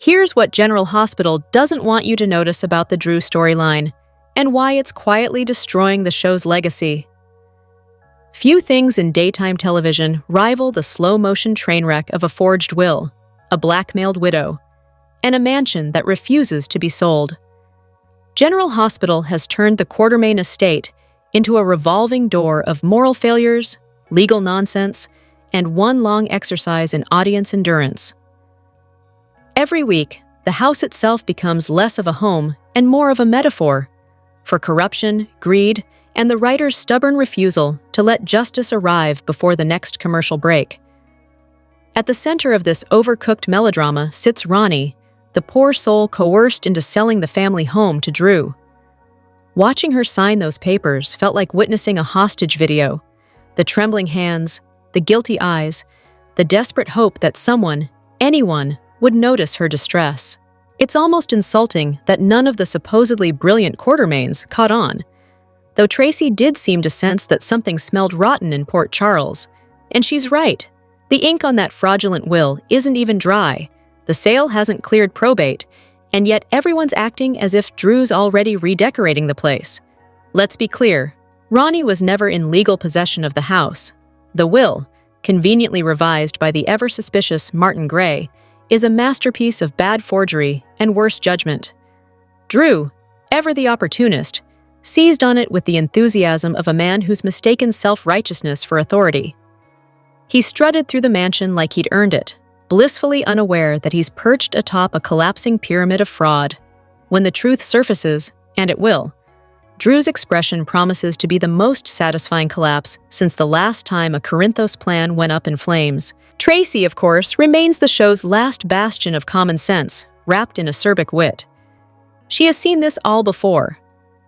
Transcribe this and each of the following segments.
Here's what General Hospital doesn't want you to notice about the Drew storyline, and why it's quietly destroying the show's legacy. Few things in daytime television rival the slow-motion train wreck of a forged will, a blackmailed widow, and a mansion that refuses to be sold. General Hospital has turned the Quartermaine estate into a revolving door of moral failures, legal nonsense, and one long exercise in audience endurance. Every week, the house itself becomes less of a home and more of a metaphor for corruption, greed, and the writer's stubborn refusal to let justice arrive before the next commercial break. At the center of this overcooked melodrama sits Ronnie, the poor soul coerced into selling the family home to Drew. Watching her sign those papers felt like witnessing a hostage video. The trembling hands, the guilty eyes, the desperate hope that someone, anyone, would notice her distress. It's almost insulting that none of the supposedly brilliant Quartermaines caught on, though Tracy did seem to sense that something smelled rotten in Port Charles. And she's right. The ink on that fraudulent will isn't even dry. The sale hasn't cleared probate, and yet everyone's acting as if Drew's already redecorating the place. Let's be clear, Ronnie was never in legal possession of the house. The will, conveniently revised by the ever-suspicious Martin Gray, is a masterpiece of bad forgery and worse judgment. Drew, ever the opportunist, seized on it with the enthusiasm of a man who's mistaken self-righteousness for authority. He strutted through the mansion like he'd earned it, blissfully unaware that he's perched atop a collapsing pyramid of fraud. When the truth surfaces, and it will, Drew's expression promises to be the most satisfying collapse since the last time a Corinthos plan went up in flames. Tracy, of course, remains the show's last bastion of common sense, wrapped in acerbic wit. She has seen this all before.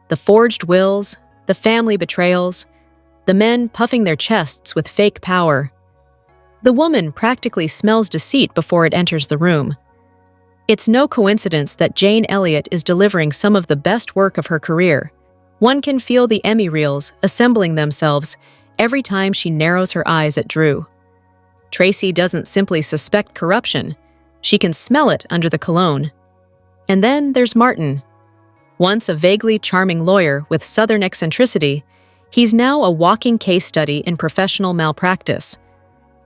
The forged wills, the family betrayals, the men puffing their chests with fake power. The woman practically smells deceit before it enters the room. It's no coincidence that Jane Elliott is delivering some of the best work of her career. One can feel the Emmy reels assembling themselves every time she narrows her eyes at Drew. Tracy doesn't simply suspect corruption, she can smell it under the cologne. And then there's Martin. Once a vaguely charming lawyer with Southern eccentricity, he's now a walking case study in professional malpractice.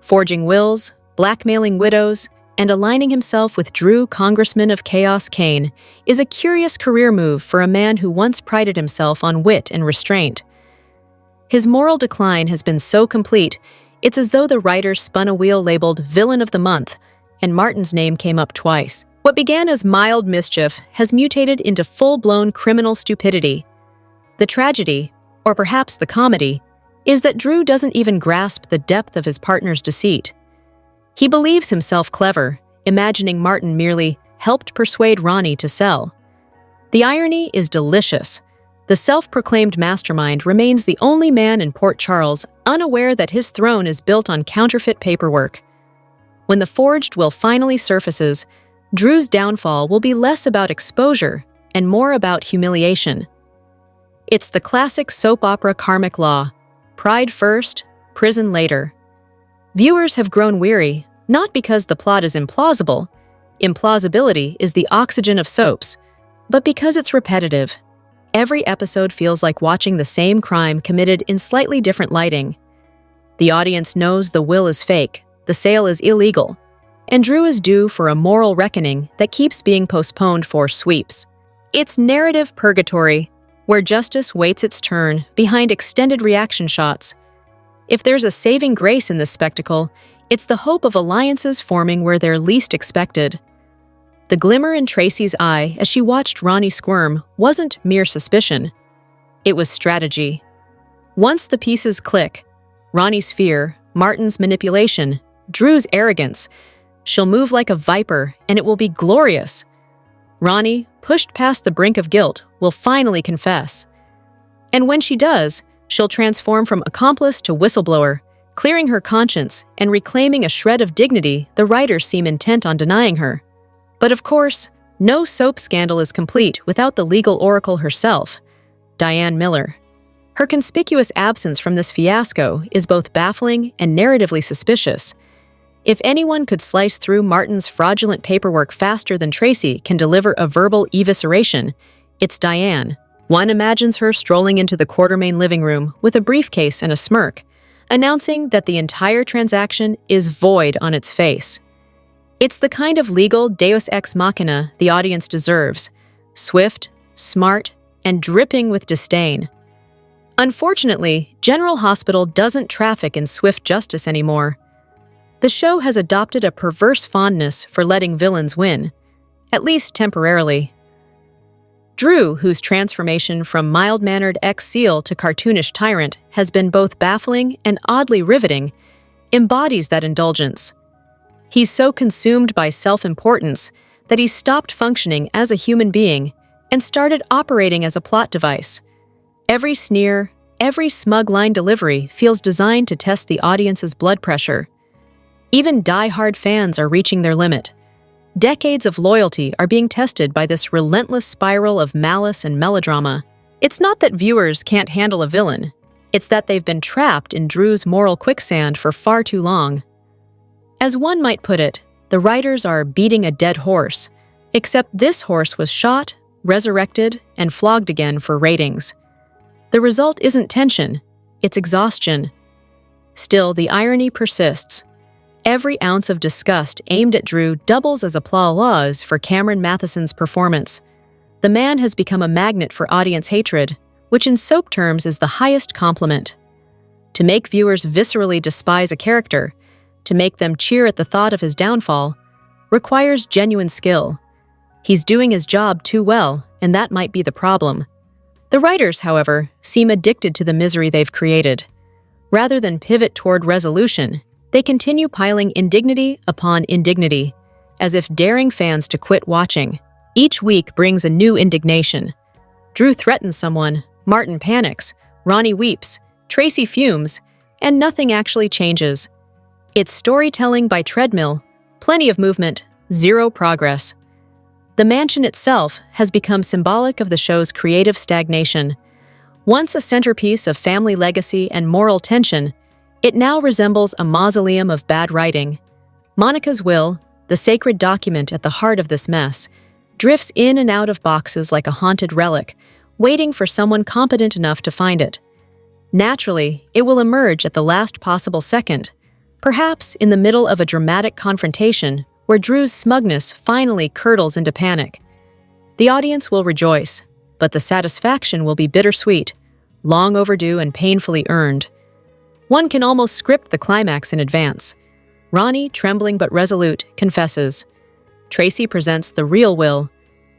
Forging wills, blackmailing widows, and aligning himself with Drew, Congressman of Chaos Kane, is a curious career move for a man who once prided himself on wit and restraint. His moral decline has been so complete, it's as though the writer spun a wheel labeled Villain of the Month, and Martin's name came up twice. What began as mild mischief has mutated into full-blown criminal stupidity. The tragedy, or perhaps the comedy, is that Drew doesn't even grasp the depth of his partner's deceit. He believes himself clever, imagining Martin merely helped persuade Ronnie to sell. The irony is delicious. The self-proclaimed mastermind remains the only man in Port Charles unaware that his throne is built on counterfeit paperwork. When the forged will finally surfaces, Drew's downfall will be less about exposure and more about humiliation. It's the classic soap opera karmic law: pride first, prison later. Viewers have grown weary, not because the plot is implausible — implausibility is the oxygen of soaps — but because it's repetitive. Every episode feels like watching the same crime committed in slightly different lighting. The audience knows the will is fake, the sale is illegal, and Drew is due for a moral reckoning that keeps being postponed for sweeps. It's narrative purgatory, where justice waits its turn behind extended reaction shots. If there's a saving grace in this spectacle, it's the hope of alliances forming where they're least expected. The glimmer in Tracy's eye as she watched Ronnie squirm wasn't mere suspicion. It was strategy. Once the pieces click, Ronnie's fear, Martin's manipulation, Drew's arrogance, she'll move like a viper, and it will be glorious. Ronnie, pushed past the brink of guilt, will finally confess. And when she does, she'll transform from accomplice to whistleblower, clearing her conscience and reclaiming a shred of dignity the writers seem intent on denying her. But of course, no soap scandal is complete without the legal oracle herself, Diane Miller. Her conspicuous absence from this fiasco is both baffling and narratively suspicious. If anyone could slice through Martin's fraudulent paperwork faster than Tracy can deliver a verbal evisceration, it's Diane. One imagines her strolling into the Quartermaine living room with a briefcase and a smirk, announcing that the entire transaction is void on its face. It's the kind of legal deus ex machina the audience deserves: swift, smart, and dripping with disdain. Unfortunately, General Hospital doesn't traffic in swift justice anymore. The show has adopted a perverse fondness for letting villains win, at least temporarily. Drew, whose transformation from mild-mannered ex-SEAL to cartoonish tyrant has been both baffling and oddly riveting, embodies that indulgence. He's so consumed by self-importance that he's stopped functioning as a human being and started operating as a plot device. Every sneer, every smug line delivery feels designed to test the audience's blood pressure. Even die-hard fans are reaching their limit. Decades of loyalty are being tested by this relentless spiral of malice and melodrama. It's not that viewers can't handle a villain. It's that they've been trapped in Drew's moral quicksand for far too long. As one might put it, the writers are beating a dead horse, except this horse was shot, resurrected, and flogged again for ratings. The result isn't tension, it's exhaustion. Still, the irony persists. Every ounce of disgust aimed at Drew doubles as applause for Cameron Matheson's performance. The man has become a magnet for audience hatred, which in soap terms is the highest compliment. To make viewers viscerally despise a character, to make them cheer at the thought of his downfall, requires genuine skill. He's doing his job too well, and that might be the problem. The writers, however, seem addicted to the misery they've created. Rather than pivot toward resolution, they continue piling indignity upon indignity, as if daring fans to quit watching. Each week brings a new indignation. Drew threatens someone, Martin panics, Ronnie weeps, Tracy fumes, and nothing actually changes. It's storytelling by treadmill, plenty of movement, zero progress. The mansion itself has become symbolic of the show's creative stagnation. Once a centerpiece of family legacy and moral tension, it now resembles a mausoleum of bad writing. Monica's will, the sacred document at the heart of this mess, drifts in and out of boxes like a haunted relic, waiting for someone competent enough to find it. Naturally, it will emerge at the last possible second, perhaps in the middle of a dramatic confrontation where Drew's smugness finally curdles into panic. The audience will rejoice, but the satisfaction will be bittersweet, long overdue and painfully earned. One can almost script the climax in advance. Ronnie, trembling but resolute, confesses. Tracy presents the real will.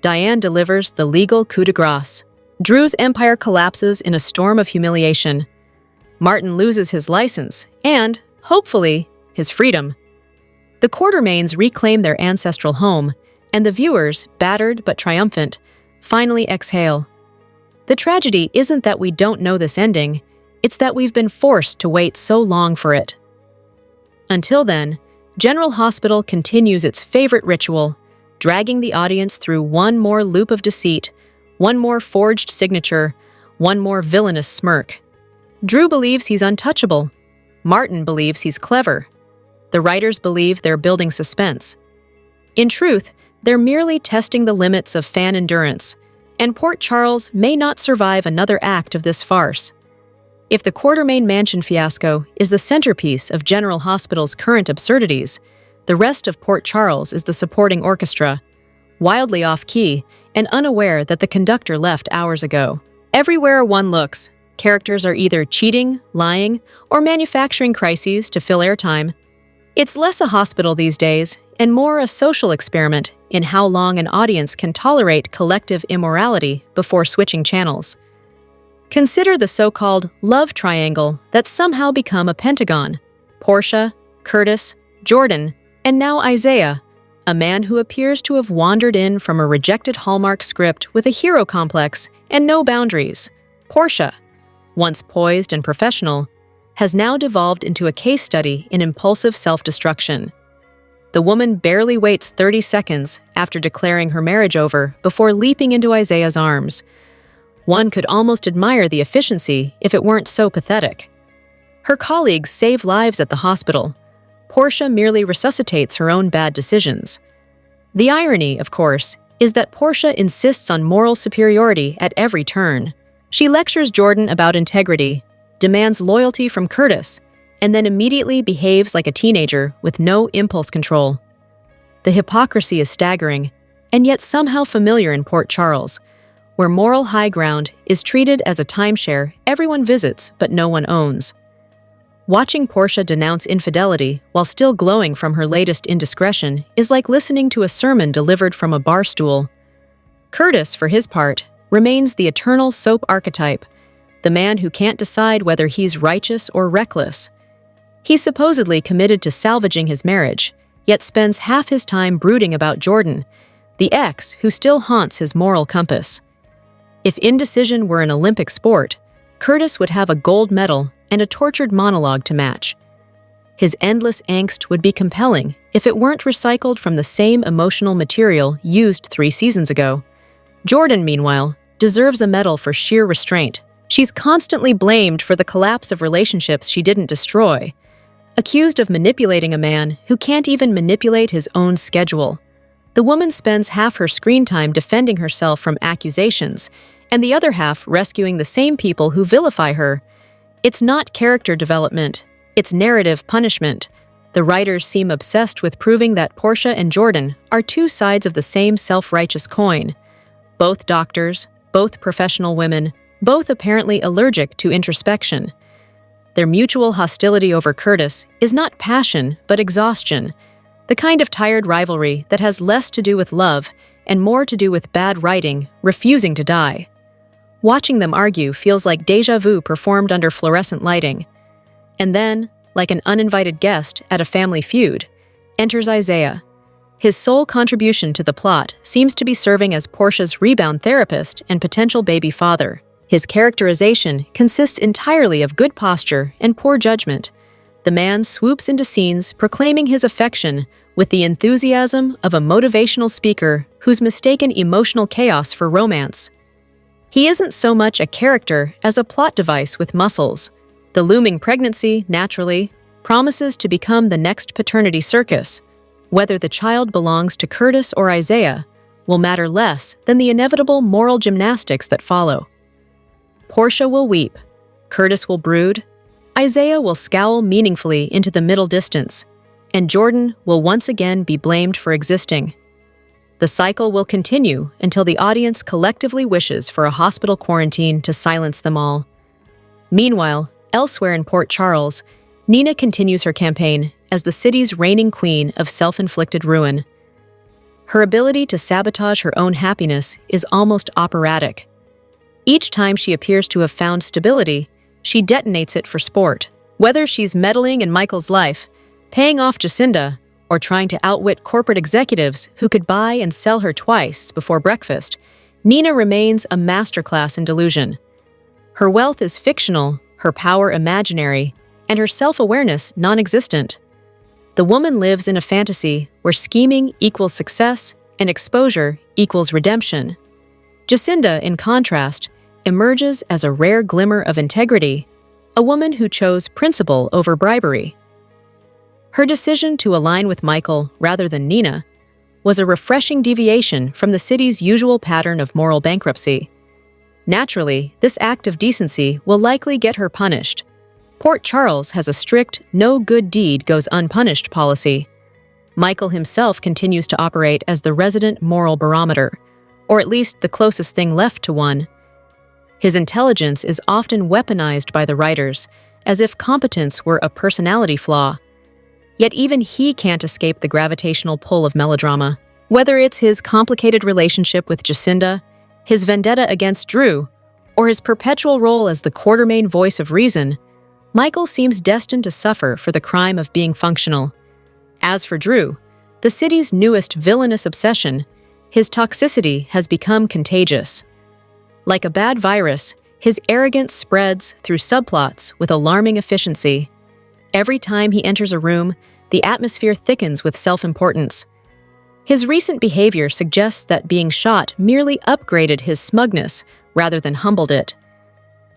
Diane delivers the legal coup de grace. Drew's empire collapses in a storm of humiliation. Martin loses his license and, hopefully, his freedom. The Quartermaines reclaim their ancestral home, and the viewers, battered but triumphant, finally exhale. The tragedy isn't that we don't know this ending, it's that we've been forced to wait so long for it. Until then, General Hospital continues its favorite ritual, dragging the audience through one more loop of deceit, one more forged signature, one more villainous smirk. Drew believes he's untouchable. Martin believes he's clever. The writers believe they're building suspense. In truth, they're merely testing the limits of fan endurance, and Port Charles may not survive another act of this farce. If the Quartermaine Mansion fiasco is the centerpiece of General Hospital's current absurdities, the rest of Port Charles is the supporting orchestra, wildly off-key and unaware that the conductor left hours ago. Everywhere one looks, characters are either cheating, lying, or manufacturing crises to fill airtime. It's less a hospital these days and more a social experiment in how long an audience can tolerate collective immorality before switching channels. Consider the so-called love triangle that's somehow become a pentagon: Portia, Curtis, Jordan, and now Isaiah, a man who appears to have wandered in from a rejected Hallmark script with a hero complex and no boundaries. Portia, once poised and professional, has now devolved into a case study in impulsive self-destruction. The woman barely waits 30 seconds after declaring her marriage over before leaping into Isaiah's arms. One could almost admire the efficiency if it weren't so pathetic. Her colleagues save lives at the hospital. Portia merely resuscitates her own bad decisions. The irony, of course, is that Portia insists on moral superiority at every turn. She lectures Jordan about integrity, demands loyalty from Curtis, and then immediately behaves like a teenager with no impulse control. The hypocrisy is staggering, and yet somehow familiar in Port Charles, where moral high ground is treated as a timeshare everyone visits but no one owns. Watching Portia denounce infidelity while still glowing from her latest indiscretion is like listening to a sermon delivered from a bar stool. Curtis, for his part, remains the eternal soap archetype, the man who can't decide whether he's righteous or reckless. He's supposedly committed to salvaging his marriage, yet spends half his time brooding about Jordan, the ex who still haunts his moral compass. If indecision were an Olympic sport, Curtis would have a gold medal and a tortured monologue to match. His endless angst would be compelling if it weren't recycled from the same emotional material used 3 seasons ago. Jordan, meanwhile, deserves a medal for sheer restraint. She's constantly blamed for the collapse of relationships she didn't destroy, accused of manipulating a man who can't even manipulate his own schedule. The woman spends half her screen time defending herself from accusations, and the other half rescuing the same people who vilify her. It's not character development, it's narrative punishment. The writers seem obsessed with proving that Portia and Jordan are 2 sides of the same self-righteous coin. Both doctors, both professional women, both apparently allergic to introspection. Their mutual hostility over Curtis is not passion, but exhaustion, the kind of tired rivalry that has less to do with love and more to do with bad writing, refusing to die. Watching them argue feels like déjà vu performed under fluorescent lighting. And then, like an uninvited guest at a family feud, enters Isaiah. His sole contribution to the plot seems to be serving as Portia's rebound therapist and potential baby father. His characterization consists entirely of good posture and poor judgment. The man swoops into scenes proclaiming his affection with the enthusiasm of a motivational speaker who's mistaken emotional chaos for romance. He isn't so much a character as a plot device with muscles. The looming pregnancy, naturally, promises to become the next paternity circus. Whether the child belongs to Curtis or Isaiah will matter less than the inevitable moral gymnastics that follow. Portia will weep, Curtis will brood, Isaiah will scowl meaningfully into the middle distance, and Jordan will once again be blamed for existing. The cycle will continue until the audience collectively wishes for a hospital quarantine to silence them all. Meanwhile, elsewhere in Port Charles, Nina continues her campaign as the city's reigning queen of self-inflicted ruin. Her ability to sabotage her own happiness is almost operatic. Each time she appears to have found stability, she detonates it for sport. Whether she's meddling in Michael's life, paying off Jacinda, or trying to outwit corporate executives who could buy and sell her twice before breakfast, Nina remains a masterclass in delusion. Her wealth is fictional, her power imaginary, and her self-awareness non-existent. The woman lives in a fantasy where scheming equals success and exposure equals redemption. Jacinda, in contrast, emerges as a rare glimmer of integrity, a woman who chose principle over bribery. Her decision to align with Michael rather than Nina was a refreshing deviation from the city's usual pattern of moral bankruptcy. Naturally, this act of decency will likely get her punished. Port Charles has a strict no good deed goes unpunished policy. Michael himself continues to operate as the resident moral barometer, or at least the closest thing left to one. His intelligence is often weaponized by the writers, as if competence were a personality flaw. Yet even he can't escape the gravitational pull of melodrama. Whether it's his complicated relationship with Jacinda, his vendetta against Drew, or his perpetual role as the Quartermaine voice of reason, Michael seems destined to suffer for the crime of being functional. As for Drew, the city's newest villainous obsession, his toxicity has become contagious. Like a bad virus, his arrogance spreads through subplots with alarming efficiency. Every time he enters a room, the atmosphere thickens with self-importance. His recent behavior suggests that being shot merely upgraded his smugness rather than humbled it.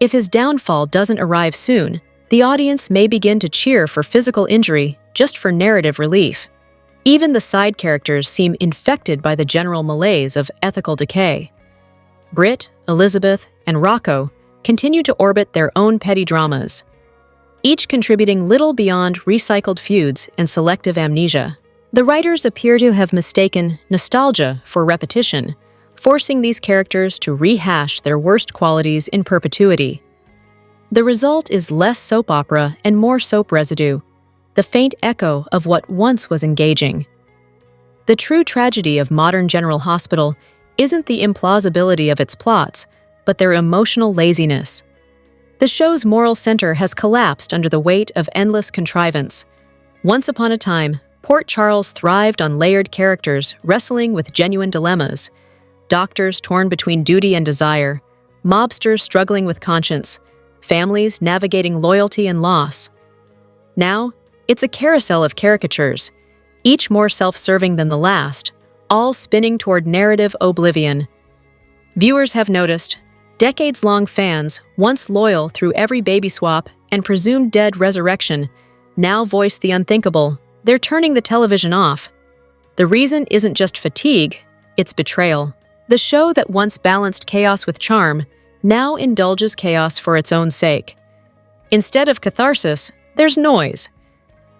If his downfall doesn't arrive soon, the audience may begin to cheer for physical injury just for narrative relief. Even the side characters seem infected by the general malaise of ethical decay. Britt, Elizabeth, and Rocco continue to orbit their own petty dramas, each contributing little beyond recycled feuds and selective amnesia. The writers appear to have mistaken nostalgia for repetition, forcing these characters to rehash their worst qualities in perpetuity. The result is less soap opera and more soap residue, the faint echo of what once was engaging. The true tragedy of modern General Hospital isn't the implausibility of its plots, but their emotional laziness. The show's moral center has collapsed under the weight of endless contrivance. Once upon a time, Port Charles thrived on layered characters wrestling with genuine dilemmas, doctors torn between duty and desire, mobsters struggling with conscience, families navigating loyalty and loss. Now, it's a carousel of caricatures, each more self-serving than the last, all spinning toward narrative oblivion. Viewers have noticed, decades-long fans, once loyal through every baby swap and presumed dead resurrection, now voice the unthinkable. They're turning the television off. The reason isn't just fatigue, it's betrayal. The show that once balanced chaos with charm now indulges chaos for its own sake. Instead of catharsis, there's noise.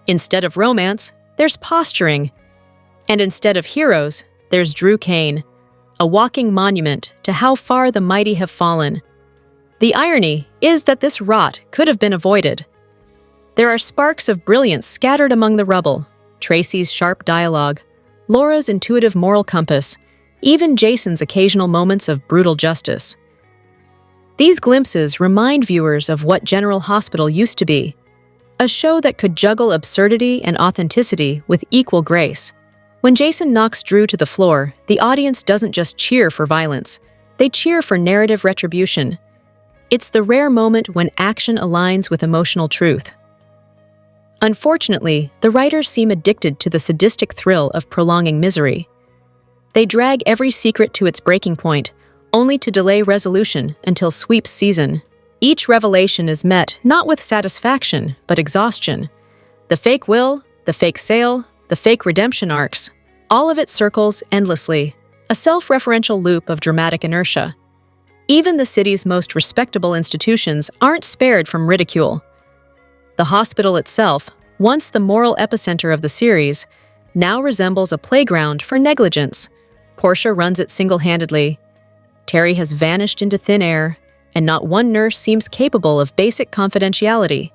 Instead of romance, there's posturing. And instead of heroes, there's Drew Kane, a walking monument to how far the mighty have fallen. The irony is that this rot could have been avoided. There are sparks of brilliance scattered among the rubble, Tracy's sharp dialogue, Laura's intuitive moral compass, even Jason's occasional moments of brutal justice. These glimpses remind viewers of what General Hospital used to be, a show that could juggle absurdity and authenticity with equal grace. When Jason knocks Drew to the floor, the audience doesn't just cheer for violence, they cheer for narrative retribution. It's the rare moment when action aligns with emotional truth. Unfortunately, the writers seem addicted to the sadistic thrill of prolonging misery. They drag every secret to its breaking point, only to delay resolution until sweeps season. Each revelation is met not with satisfaction, but exhaustion. The fake will, the fake sale, the fake redemption arcs, all of it circles endlessly, a self-referential loop of dramatic inertia. Even the city's most respectable institutions aren't spared from ridicule. The hospital itself, once the moral epicenter of the series, now resembles a playground for negligence. Portia runs it single-handedly. Terry has vanished into thin air, and not one nurse seems capable of basic confidentiality.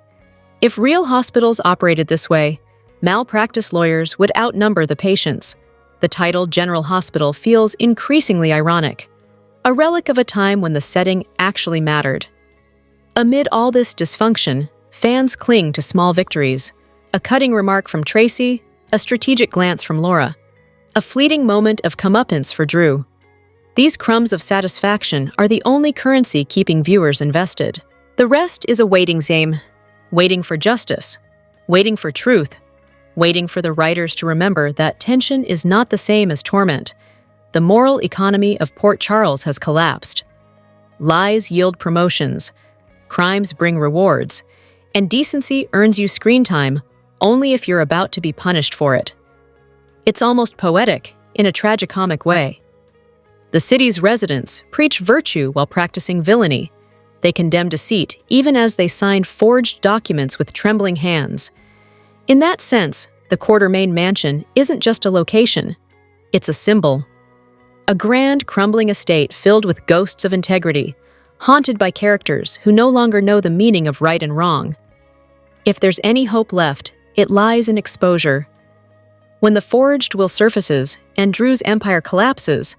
If real hospitals operated this way, malpractice lawyers would outnumber the patients. The title General Hospital feels increasingly ironic, a relic of a time when the setting actually mattered. Amid all this dysfunction, fans cling to small victories, a cutting remark from Tracy, a strategic glance from Laura, a fleeting moment of comeuppance for Drew. These crumbs of satisfaction are the only currency keeping viewers invested. The rest is a waiting game, waiting for justice, waiting for truth, waiting for the writers to remember that tension is not the same as torment. The moral economy of Port Charles has collapsed. Lies yield promotions, crimes bring rewards, and decency earns you screen time only if you're about to be punished for it. It's almost poetic, in a tragicomic way. The city's residents preach virtue while practicing villainy. They condemn deceit even as they sign forged documents with trembling hands. In that sense, the Quartermaine mansion isn't just a location, it's a symbol. A grand, crumbling estate filled with ghosts of integrity, haunted by characters who no longer know the meaning of right and wrong. If there's any hope left, it lies in exposure. When the forged will surfaces and Drew's empire collapses,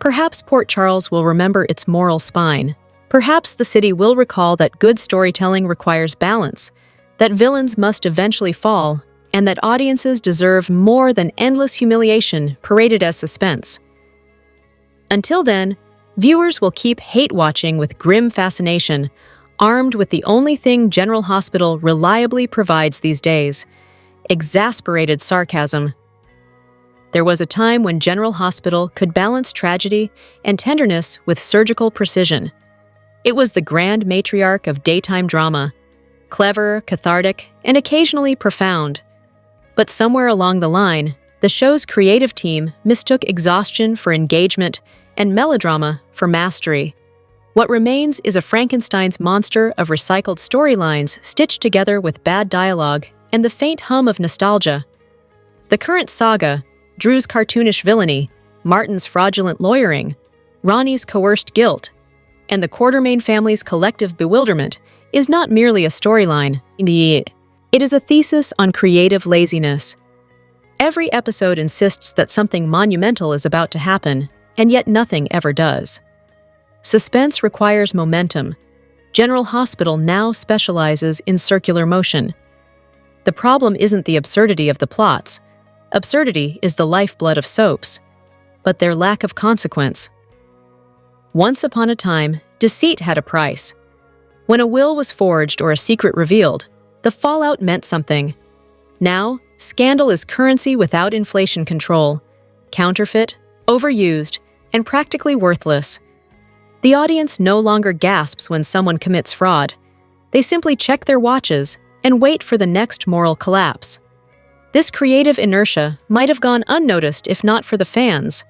perhaps Port Charles will remember its moral spine. Perhaps the city will recall that good storytelling requires balance, that villains must eventually fall, and that audiences deserve more than endless humiliation paraded as suspense. Until then, viewers will keep hate-watching with grim fascination, armed with the only thing General Hospital reliably provides these days: exasperated sarcasm. There was a time when General Hospital could balance tragedy and tenderness with surgical precision. It was the grand matriarch of daytime drama, clever, cathartic, and occasionally profound. But somewhere along the line, the show's creative team mistook exhaustion for engagement and melodrama for mastery. What remains is a Frankenstein's monster of recycled storylines stitched together with bad dialogue and the faint hum of nostalgia. The current saga, Drew's cartoonish villainy, Martin's fraudulent lawyering, Ronnie's coerced guilt, and the Quartermaine family's collective bewilderment, is not merely a storyline. It is a thesis on creative laziness. Every episode insists that something monumental is about to happen, and yet nothing ever does. Suspense requires momentum. General Hospital now specializes in circular motion. The problem isn't the absurdity of the plots. Absurdity is the lifeblood of soaps, but their lack of consequence. Once upon a time, deceit had a price. When a will was forged or a secret revealed, the fallout meant something. Now, scandal is currency without inflation control, counterfeit, overused, and practically worthless. The audience no longer gasps when someone commits fraud. They simply check their watches and wait for the next moral collapse. This creative inertia might have gone unnoticed if not for the fans,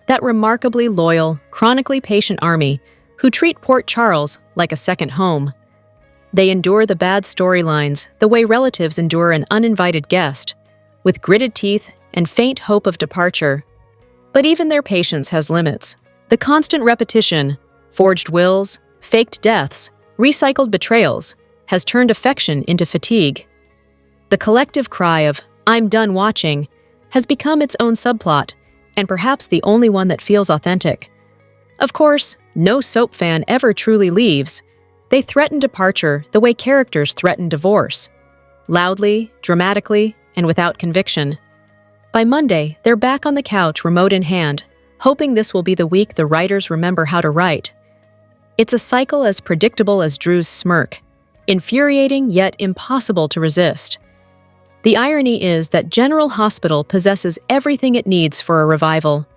that remarkably loyal, chronically patient army who treat Port Charles like a second home. They endure the bad storylines the way relatives endure an uninvited guest, with gritted teeth and faint hope of departure. But even their patience has limits. The constant repetition, forged wills, faked deaths, recycled betrayals, has turned affection into fatigue. The collective cry of, "I'm done watching," has become its own subplot, and perhaps the only one that feels authentic. Of course, no soap fan ever truly leaves. They threaten departure the way characters threaten divorce. Loudly, dramatically, and without conviction. By Monday, they're back on the couch, remote in hand, hoping this will be the week the writers remember how to write. It's a cycle as predictable as Drew's smirk, infuriating yet impossible to resist. The irony is that General Hospital possesses everything it needs for a revival.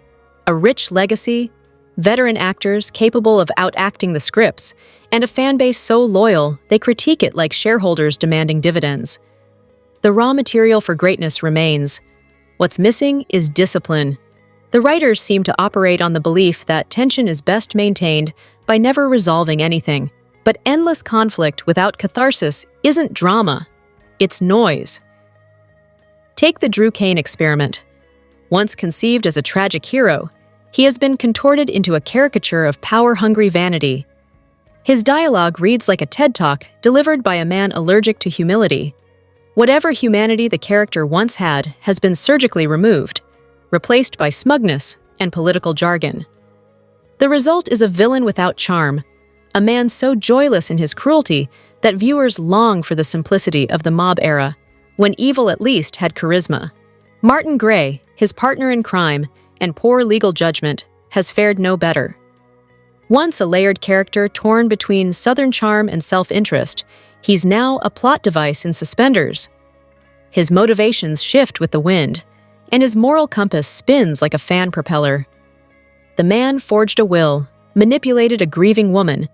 A rich legacy, veteran actors capable of outacting the scripts, and a fanbase so loyal they critique it like shareholders demanding dividends. The raw material for greatness remains. What's missing is discipline. The writers seem to operate on the belief that tension is best maintained by never resolving anything. But endless conflict without catharsis isn't drama, it's noise. Take the Drew Kane experiment. Once conceived as a tragic hero, he has been contorted into a caricature of power-hungry vanity. His dialogue reads like a TED Talk delivered by a man allergic to humility. Whatever humanity the character once had has been surgically removed, replaced by smugness and political jargon. The result is a villain without charm, a man so joyless in his cruelty that viewers long for the simplicity of the mob era, when evil at least had charisma. Martin Gray, his partner in crime and poor legal judgment, has fared no better. Once a layered character torn between southern charm and self-interest, he's now a plot device in suspenders. His motivations shift with the wind, and his moral compass spins like a fan propeller. The man forged a will, manipulated a grieving woman,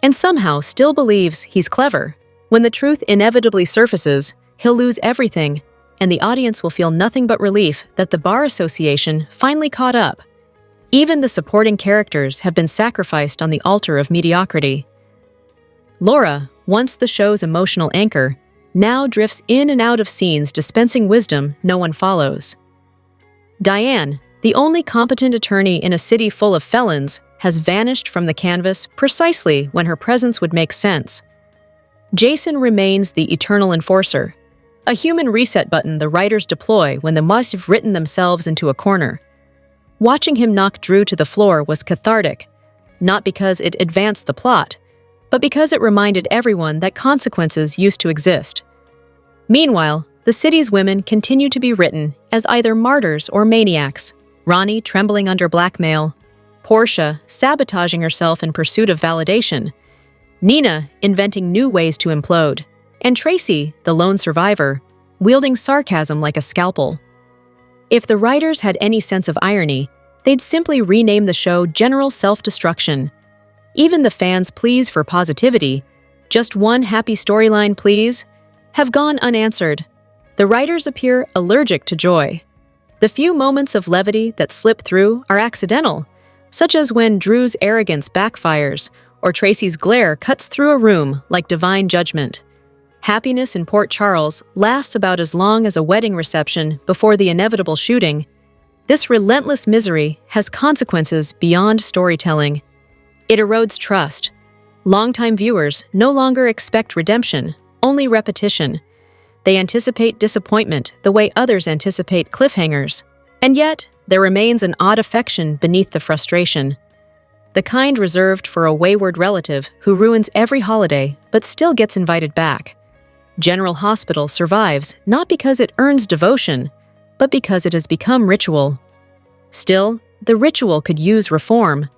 and somehow still believes he's clever. When the truth inevitably surfaces, he'll lose everything, and the audience will feel nothing but relief that the Bar Association finally caught up. Even the supporting characters have been sacrificed on the altar of mediocrity. Laura, once the show's emotional anchor, now drifts in and out of scenes dispensing wisdom no one follows. Diane, the only competent attorney in a city full of felons, has vanished from the canvas precisely when her presence would make sense. Jason remains the eternal enforcer, a human reset button the writers deploy when they must have written themselves into a corner. Watching him knock Drew to the floor was cathartic, not because it advanced the plot, but because it reminded everyone that consequences used to exist. Meanwhile, the city's women continue to be written as either martyrs or maniacs, Ronnie trembling under blackmail, Portia sabotaging herself in pursuit of validation, Nina inventing new ways to implode, and Tracy, the lone survivor, wielding sarcasm like a scalpel. If the writers had any sense of irony, they'd simply rename the show General Self-Destruction. Even the fans' pleas for positivity, Just one happy storyline, please, have gone unanswered. The writers appear allergic to joy. The few moments of levity that slip through are accidental, such as when Drew's arrogance backfires or Tracy's glare cuts through a room like divine judgment. Happiness in Port Charles lasts about as long as a wedding reception before the inevitable shooting. This relentless misery has consequences beyond storytelling. It erodes trust. Longtime viewers no longer expect redemption, only repetition. They anticipate disappointment the way others anticipate cliffhangers. And yet, there remains an odd affection beneath the frustration. The kind reserved for a wayward relative who ruins every holiday but still gets invited back. General Hospital survives not because it earns devotion, but because it has become ritual. Still, the ritual could use reform.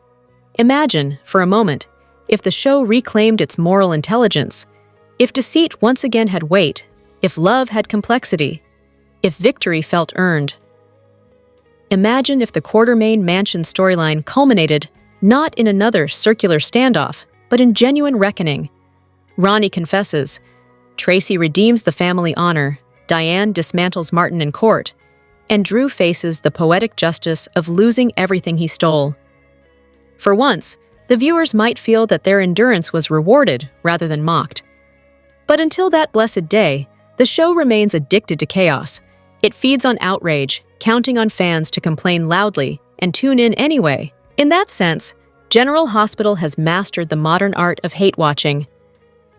Imagine, for a moment, if the show reclaimed its moral intelligence, if deceit once again had weight, if love had complexity, if victory felt earned. Imagine if the Quartermaine mansion storyline culminated not in another circular standoff, but in genuine reckoning. Ronnie confesses, Tracy redeems the family honor, Diane dismantles Martin in court, and Drew faces the poetic justice of losing everything he stole. For once, the viewers might feel that their endurance was rewarded rather than mocked. But until that blessed day, the show remains addicted to chaos. It feeds on outrage, counting on fans to complain loudly and tune in anyway. In that sense, General Hospital has mastered the modern art of hate-watching.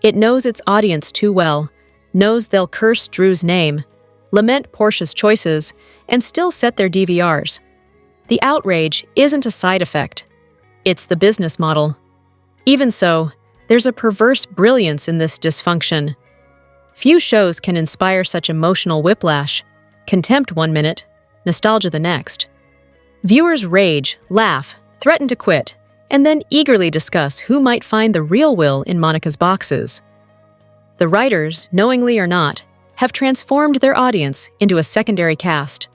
It knows its audience too well, knows they'll curse Drew's name, lament Portia's choices, and still set their DVRs. The outrage isn't a side effect. It's the business model. Even so, there's a perverse brilliance in this dysfunction. Few shows can inspire such emotional whiplash. Contempt one minute, nostalgia the next. Viewers rage, laugh, threaten to quit, and then eagerly discuss who might find the real Will in Monica's boxes. The writers, knowingly or not, have transformed their audience into a secondary cast,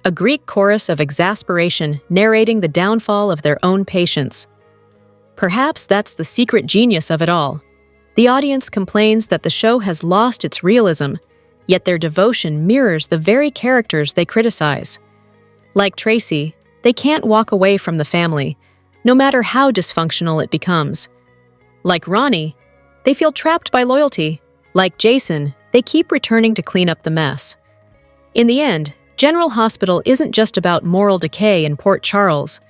a Greek chorus of exasperation narrating the downfall of their own patience. Perhaps that's the secret genius of it all. The audience complains that the show has lost its realism, yet their devotion mirrors the very characters they criticize. Like Tracy, they can't walk away from the family, no matter how dysfunctional it becomes. Like Ronnie, they feel trapped by loyalty. Like Jason, they keep returning to clean up the mess. In the end, General Hospital isn't just about moral decay in Port Charles.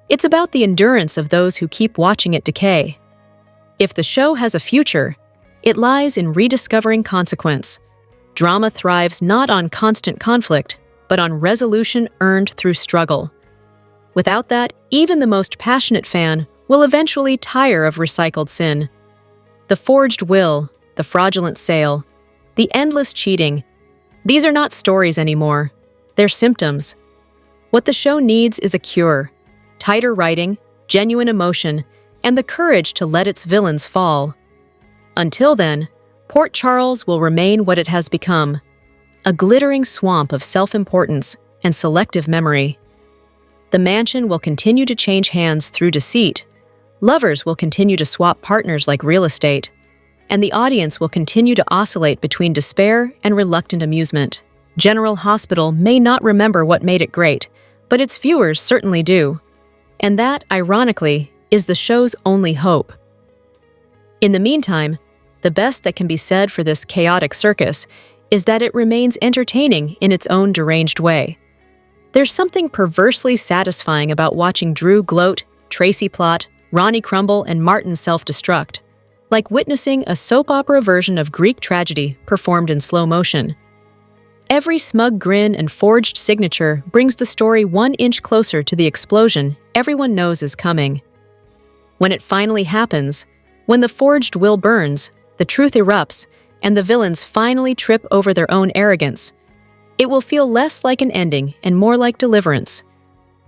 It's about the endurance of those who keep watching it decay. If the show has a future, it lies in rediscovering consequence. Drama thrives not on constant conflict, but on resolution earned through struggle. Without that, even the most passionate fan will eventually tire of recycled sin. The forged will, the fraudulent sale, the endless cheating, these are not stories anymore. They're symptoms. What the show needs is a cure, tighter writing, genuine emotion, and the courage to let its villains fall. Until then, Port Charles will remain what it has become, a glittering swamp of self-importance and selective memory. The mansion will continue to change hands through deceit, lovers will continue to swap partners like real estate, and the audience will continue to oscillate between despair and reluctant amusement. General Hospital may not remember what made it great, but its viewers certainly do. And that, ironically, is the show's only hope. In the meantime, the best that can be said for this chaotic circus is that it remains entertaining in its own deranged way. There's something perversely satisfying about watching Drew gloat, Tracy plot, Ronnie crumble, and Martin self-destruct, like witnessing a soap opera version of Greek tragedy performed in slow motion. Every smug grin and forged signature brings the story 1 inch closer to the explosion everyone knows is coming. When it finally happens, when the forged will burns, the truth erupts, and the villains finally trip over their own arrogance, it will feel less like an ending and more like deliverance.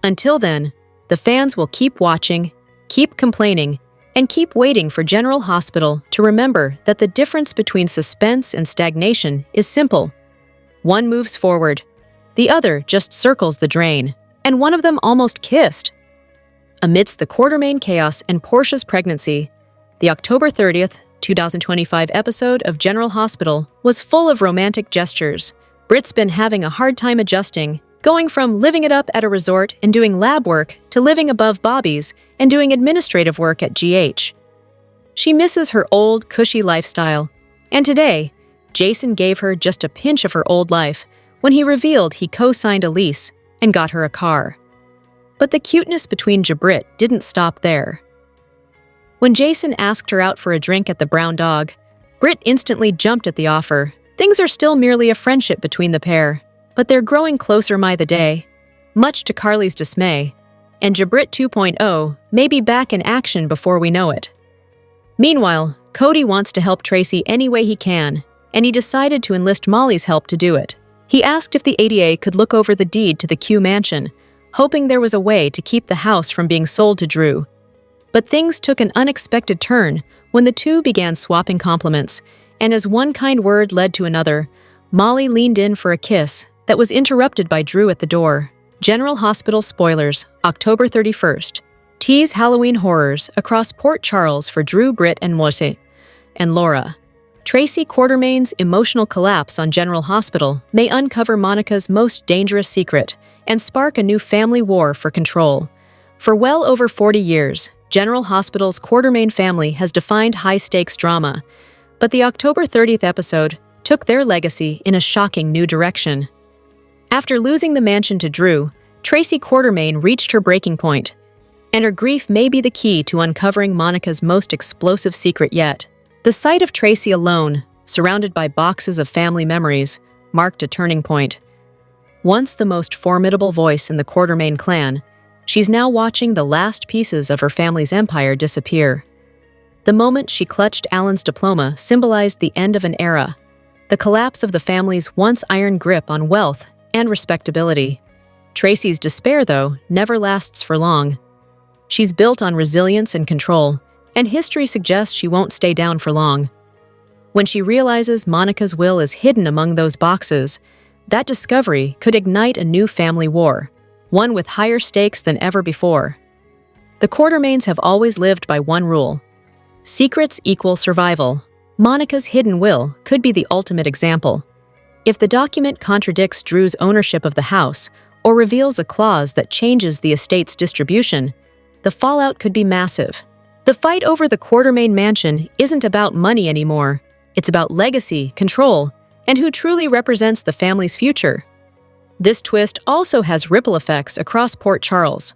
Until then, the fans will keep watching, keep complaining, and keep waiting for General Hospital to remember that the difference between suspense and stagnation is simple. One moves forward, the other just circles the drain, and one of them almost kissed. Amidst the Quartermaine chaos and Portia's pregnancy, the October 30th, 2025 episode of General Hospital was full of romantic gestures. Britt's been having a hard time adjusting, going from living it up at a resort and doing lab work to living above Bobby's and doing administrative work at GH. She misses her old, cushy lifestyle, and today, Jason gave her just a pinch of her old life when he revealed he co-signed a lease and got her a car. But the cuteness between Britt didn't stop there. When Jason asked her out for a drink at the Brown Dog, Britt instantly jumped at the offer. Things are still merely a friendship between the pair, but they're growing closer by the day, much to Carly's dismay, and Britt 2.0 may be back in action before we know it. Meanwhile, Cody wants to help Tracy any way he can, and he decided to enlist Molly's help to do it. He asked if the ADA could look over the deed to the Q mansion, hoping there was a way to keep the house from being sold to Drew. But things took an unexpected turn when the two began swapping compliments, and as one kind word led to another, Molly leaned in for a kiss that was interrupted by Drew at the door. General Hospital spoilers, October 31st. Tease Halloween horrors across Port Charles for Drew, Britt, and Moise, and Laura. Tracy Quartermaine's emotional collapse on General Hospital may uncover Monica's most dangerous secret and spark a new family war for control. For well over 40 years, General Hospital's Quartermaine family has defined high-stakes drama, but the October 30th episode took their legacy in a shocking new direction. After losing the mansion to Drew, Tracy Quartermaine reached her breaking point, and her grief may be the key to uncovering Monica's most explosive secret yet. The sight of Tracy alone, surrounded by boxes of family memories, marked a turning point. Once the most formidable voice in the Quartermaine clan, she's now watching the last pieces of her family's empire disappear. The moment she clutched Alan's diploma symbolized the end of an era, the collapse of the family's once iron grip on wealth and respectability. Tracy's despair, though, never lasts for long. She's built on resilience and control, and history suggests she won't stay down for long. When she realizes Monica's will is hidden among those boxes, that discovery could ignite a new family war, one with higher stakes than ever before. The Quartermaines have always lived by one rule: secrets equal survival. Monica's hidden will could be the ultimate example. If the document contradicts Drew's ownership of the house or reveals a clause that changes the estate's distribution, the fallout could be massive. The fight over the Quartermaine mansion isn't about money anymore. It's about legacy, control, and who truly represents the family's future. This twist also has ripple effects across Port Charles.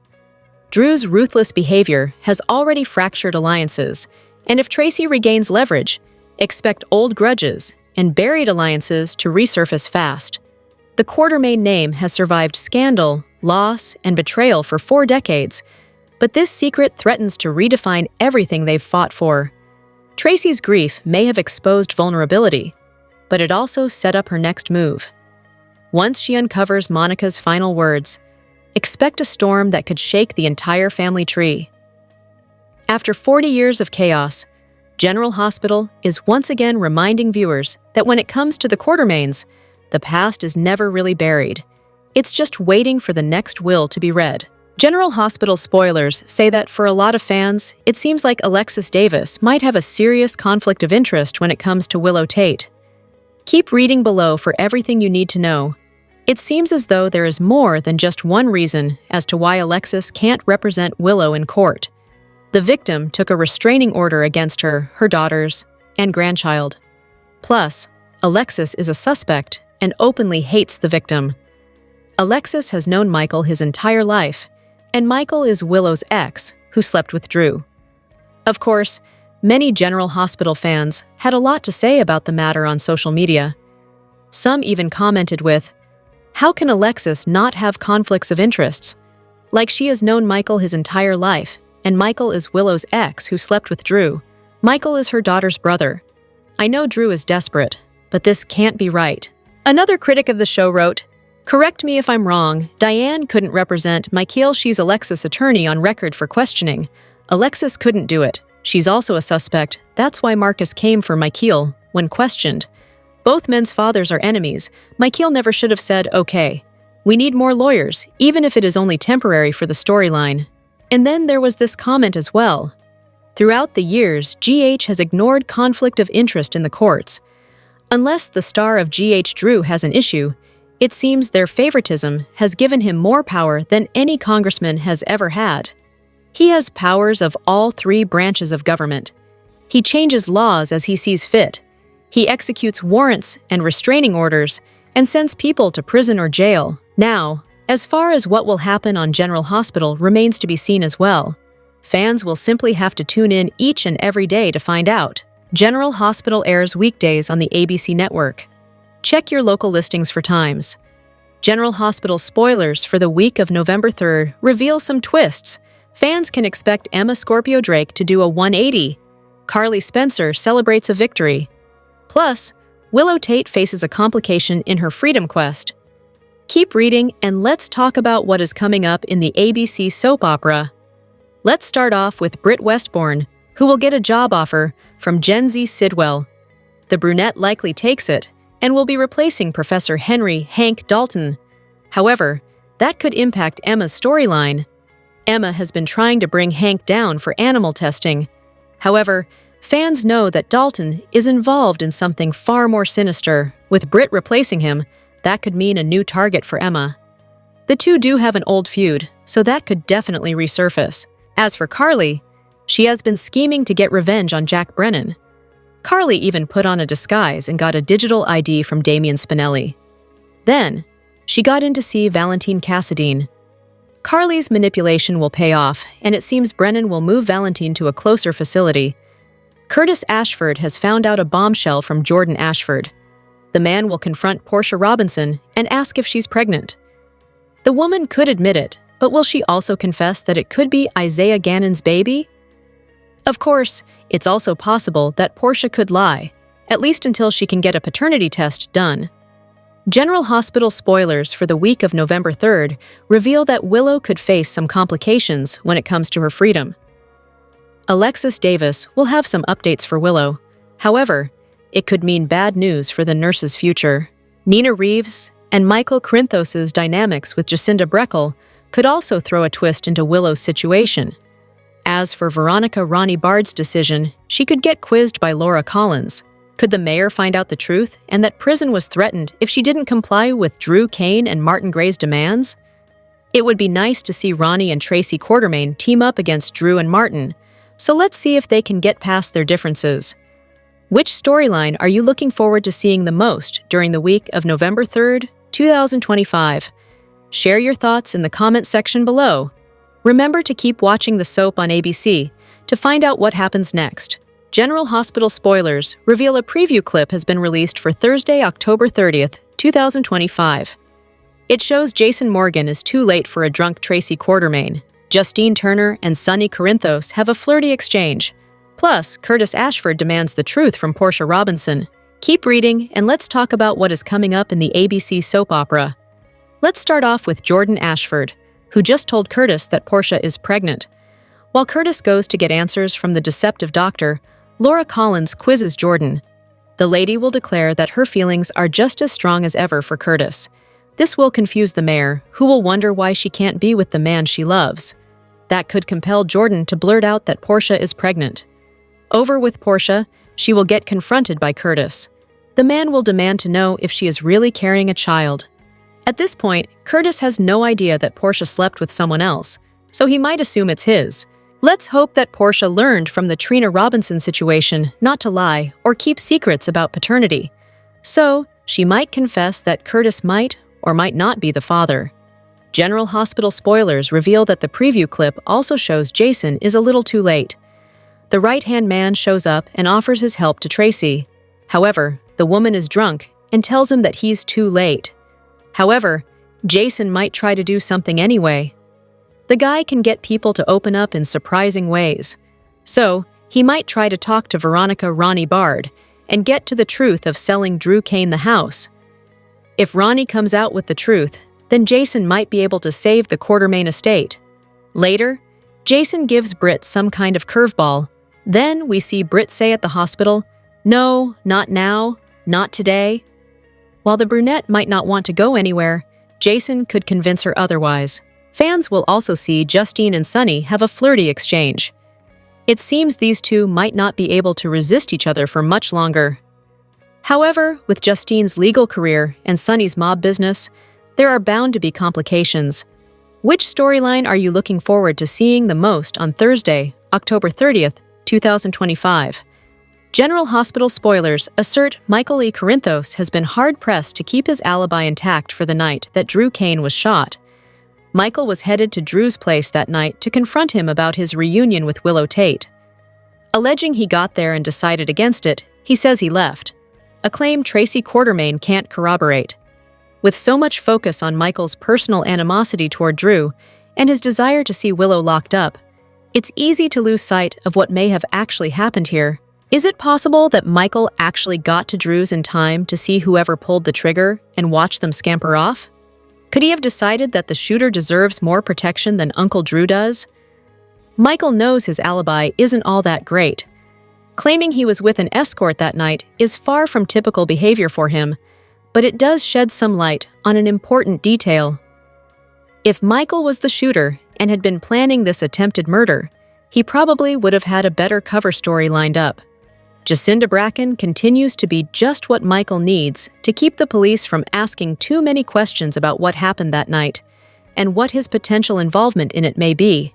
Drew's ruthless behavior has already fractured alliances, and if Tracy regains leverage, expect old grudges and buried alliances to resurface fast. The Quartermaine name has survived scandal, loss, and betrayal for 4 decades, but this secret threatens to redefine everything they've fought for. Tracy's grief may have exposed vulnerability, but it also set up her next move. Once she uncovers Monica's final words, expect a storm that could shake the entire family tree. After 40 years of chaos, General Hospital is once again reminding viewers that when it comes to the Quartermaines, the past is never really buried. It's just waiting for the next will to be read. General Hospital spoilers say that for a lot of fans, it seems like Alexis Davis might have a serious conflict of interest when it comes to Willow Tate. Keep reading below for everything you need to know. It seems as though there is more than just one reason as to why Alexis can't represent Willow in court. The victim took a restraining order against her, her daughters, and grandchild. Plus, Alexis is a suspect and openly hates the victim. Alexis has known Michael his entire life, and Michael is Willow's ex, who slept with Drew. Of course, many General Hospital fans had a lot to say about the matter on social media. Some even commented with, "How can Alexis not have conflicts of interests? Like she has known Michael his entire life, and Michael is Willow's ex who slept with Drew. Michael is her daughter's brother. I know Drew is desperate, but this can't be right." Another critic of the show wrote, "Correct me if I'm wrong, Diane couldn't represent Michael. She's Alexis' attorney on record for questioning. Alexis couldn't do it. She's also a suspect. That's why Marcus came for Michael when questioned. Both men's fathers are enemies. Michael never should have said, okay. We need more lawyers, even if it is only temporary for the storyline." And then there was this comment as well. Throughout the years, GH has ignored conflict of interest in the courts. Unless the star of GH Drew has an issue, it seems their favoritism has given him more power than any congressman has ever had. He has powers of all three branches of government. He changes laws as he sees fit. He executes warrants and restraining orders and sends people to prison or jail. Now, as far as what will happen on General Hospital remains to be seen as well. Fans will simply have to tune in each and every day to find out. General Hospital airs weekdays on the ABC network. Check your local listings for times. General Hospital spoilers for the week of November 3rd reveal some twists. Fans can expect Emma Scorpio Drake to do a 180. Carly Spencer celebrates a victory. Plus, Willow Tate faces a complication in her freedom quest. Keep reading and let's talk about what is coming up in the ABC soap opera. Let's start off with Britt Westbourne, who will get a job offer from Gen Z Sidwell. The brunette likely takes it and will be replacing Professor Henry Hank Dalton. However, that could impact Emma's storyline. Emma has been trying to bring Hank down for animal testing. However, fans know that Dalton is involved in something far more sinister. With Britt replacing him, that could mean a new target for Emma. The two do have an old feud, so that could definitely resurface. As for Carly, she has been scheming to get revenge on Jack Brennan. Carly even put on a disguise and got a digital ID from Damian Spinelli. Then, she got in to see Valentine Cassadine. Carly's manipulation will pay off, and it seems Brennan will move Valentine to a closer facility. Curtis Ashford has found out a bombshell from Jordan Ashford. The man will confront Portia Robinson and ask if she's pregnant. The woman could admit it, but will she also confess that it could be Isaiah Gannon's baby? Of course, it's also possible that Portia could lie, at least until she can get a paternity test done. General Hospital spoilers for the week of November 3rd reveal that Willow could face some complications when it comes to her freedom. Alexis Davis will have some updates for Willow. However, it could mean bad news for the nurse's future. Nina Reeves and Michael Corinthos' dynamics with Jacinda Breckel could also throw a twist into Willow's situation. As for Veronica Ronnie Bard's decision, she could get quizzed by Laura Collins. Could the mayor find out the truth and that prison was threatened if she didn't comply with Drew Kane and Martin Gray's demands? It would be nice to see Ronnie and Tracy Quartermaine team up against Drew and Martin, so let's see if they can get past their differences. Which storyline are you looking forward to seeing the most during the week of November 3rd, 2025? Share your thoughts in the comment section below. Remember to keep watching the soap on ABC to find out what happens next. General Hospital spoilers reveal a preview clip has been released for Thursday, October 30th, 2025. It shows Jason Morgan is too late for a drunk Tracy Quartermaine. Justine Turner and Sonny Corinthos have a flirty exchange. Plus, Curtis Ashford demands the truth from Portia Robinson. Keep reading and let's talk about what is coming up in the ABC soap opera. Let's start off with Jordan Ashford, who just told Curtis that Portia is pregnant. While Curtis goes to get answers from the deceptive doctor, Laura Collins quizzes Jordan. The lady will declare that her feelings are just as strong as ever for Curtis. This will confuse the mayor, who will wonder why she can't be with the man she loves. That could compel Jordan to blurt out that Portia is pregnant. Over with Portia, she will get confronted by Curtis. The man will demand to know if she is really carrying a child. At this point, Curtis has no idea that Portia slept with someone else, so he might assume it's his. Let's hope that Portia learned from the Trina Robinson situation not to lie or keep secrets about paternity. So, she might confess that Curtis might or might not be the father. General Hospital spoilers reveal that the preview clip also shows Jason is a little too late. The right-hand man shows up and offers his help to Tracy. However, the woman is drunk and tells him that he's too late. However, Jason might try to do something anyway. The guy can get people to open up in surprising ways. So, he might try to talk to Veronica Ronnie Bard and get to the truth of selling Drew Kane the house. If Ronnie comes out with the truth, then Jason might be able to save the Quartermaine estate. Later, Jason gives Britt some kind of curveball. Then we see Britt say at the hospital, "No, not now, not today." While the brunette might not want to go anywhere, Jason could convince her otherwise. Fans will also see Justine and Sonny have a flirty exchange. It seems these two might not be able to resist each other for much longer. However, with Justine's legal career and Sonny's mob business, there are bound to be complications. Which storyline are you looking forward to seeing the most on Thursday, October 30th, 2025? General Hospital spoilers assert Michael E. Corinthos has been hard-pressed to keep his alibi intact for the night that Drew Kane was shot. Michael was headed to Drew's place that night to confront him about his reunion with Willow Tate. Alleging he got there and decided against it, he says he left, a claim Tracy Quartermaine can't corroborate. With so much focus on Michael's personal animosity toward Drew and his desire to see Willow locked up, it's easy to lose sight of what may have actually happened here. Is it possible that Michael actually got to Drew's in time to see whoever pulled the trigger and watch them scamper off? Could he have decided that the shooter deserves more protection than Uncle Drew does? Michael knows his alibi isn't all that great. Claiming he was with an escort that night is far from typical behavior for him, but it does shed some light on an important detail. If Michael was the shooter and had been planning this attempted murder, he probably would have had a better cover story lined up. Jacinda Bracken continues to be just what Michael needs to keep the police from asking too many questions about what happened that night and what his potential involvement in it may be.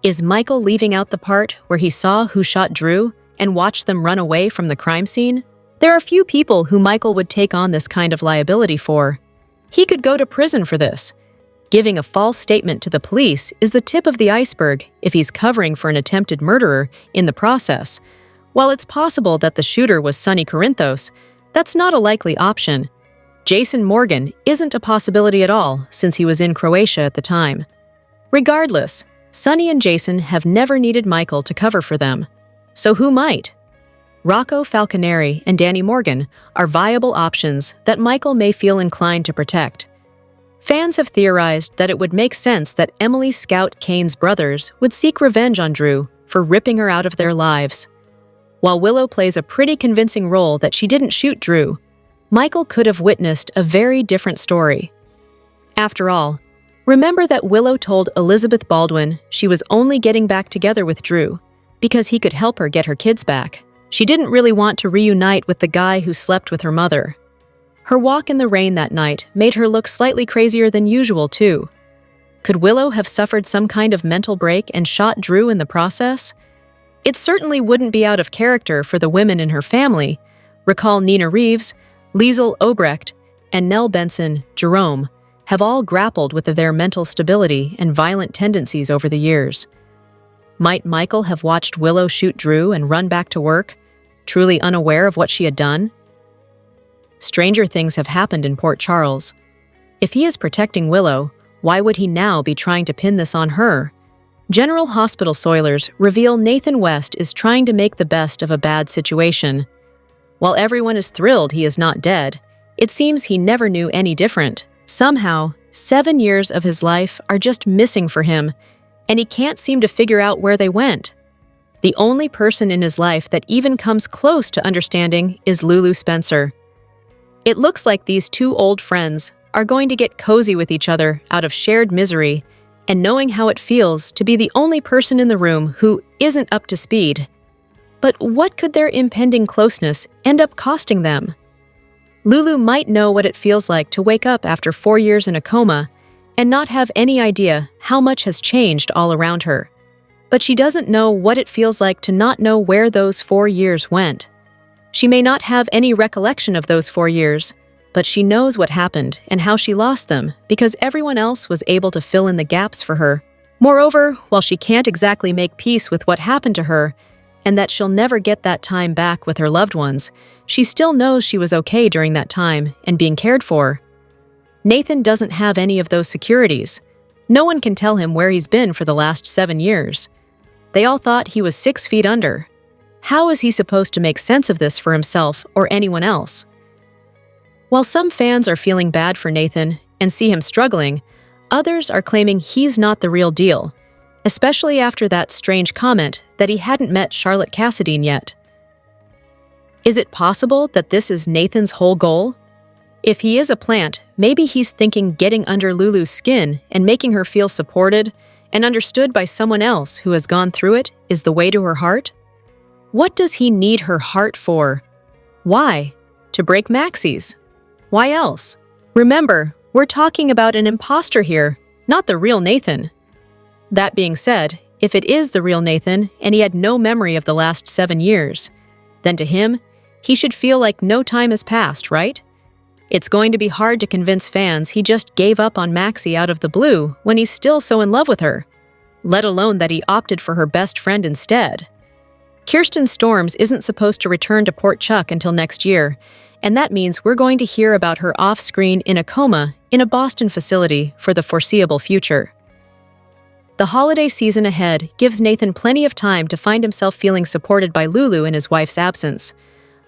Is Michael leaving out the part where he saw who shot Drew and watched them run away from the crime scene? There are few people who Michael would take on this kind of liability for. He could go to prison for this. Giving a false statement to the police is the tip of the iceberg if he's covering for an attempted murderer in the process. While it's possible that the shooter was Sonny Corinthos, that's not a likely option. Jason Morgan isn't a possibility at all since he was in Croatia at the time. Regardless, Sonny and Jason have never needed Michael to cover for them. So who might? Rocco Falconeri and Danny Morgan are viable options that Michael may feel inclined to protect. Fans have theorized that it would make sense that Emily Scout Kane's brothers would seek revenge on Drew for ripping her out of their lives. While Willow plays a pretty convincing role that she didn't shoot Drew, Michael could have witnessed a very different story. After all, remember that Willow told Elizabeth Baldwin she was only getting back together with Drew because he could help her get her kids back. She didn't really want to reunite with the guy who slept with her mother. Her walk in the rain that night made her look slightly crazier than usual, too. Could Willow have suffered some kind of mental break and shot Drew in the process? It certainly wouldn't be out of character for the women in her family. Recall Nina Reeves, Liesl Obrecht, and Nell Benson Jerome have all grappled with their mental stability and violent tendencies over the years. Might Michael have watched Willow shoot Drew and run back to work, truly unaware of what she had done? Stranger things have happened in Port Charles. If he is protecting Willow, why would he now be trying to pin this on her? General Hospital spoilers reveal Nathan West is trying to make the best of a bad situation. While everyone is thrilled he is not dead, it seems he never knew any different. Somehow, 7 years of his life are just missing for him, and he can't seem to figure out where they went. The only person in his life that even comes close to understanding is Lulu Spencer. It looks like these two old friends are going to get cozy with each other out of shared misery and knowing how it feels to be the only person in the room who isn't up to speed. But what could their impending closeness end up costing them? Lulu might know what it feels like to wake up after 4 years in a coma and not have any idea how much has changed all around her. But she doesn't know what it feels like to not know where those 4 years went. She may not have any recollection of those 4 years, but she knows what happened and how she lost them because everyone else was able to fill in the gaps for her. Moreover, while she can't exactly make peace with what happened to her and that she'll never get that time back with her loved ones, she still knows she was okay during that time and being cared for. Nathan doesn't have any of those securities. No one can tell him where he's been for the last 7 years. They all thought he was 6 feet under. How is he supposed to make sense of this for himself or anyone else? While some fans are feeling bad for Nathan and see him struggling, others are claiming he's not the real deal, especially after that strange comment that he hadn't met Charlotte Cassadine yet. Is it possible that this is Nathan's whole goal? If he is a plant, maybe he's thinking getting under Lulu's skin and making her feel supported and understood by someone else who has gone through it is the way to her heart? What does he need her heart for? Why? To break Maxie's. Why else? Remember, we're talking about an imposter here, not the real Nathan. That being said, if it is the real Nathan and he had no memory of the last 7 years, then to him, he should feel like no time has passed, right? It's going to be hard to convince fans he just gave up on Maxie out of the blue when he's still so in love with her, let alone that he opted for her best friend instead. Kirsten Storms isn't supposed to return to Port Chuck until next year, and that means we're going to hear about her off-screen in a coma in a Boston facility for the foreseeable future. The holiday season ahead gives Nathan plenty of time to find himself feeling supported by Lulu in his wife's absence.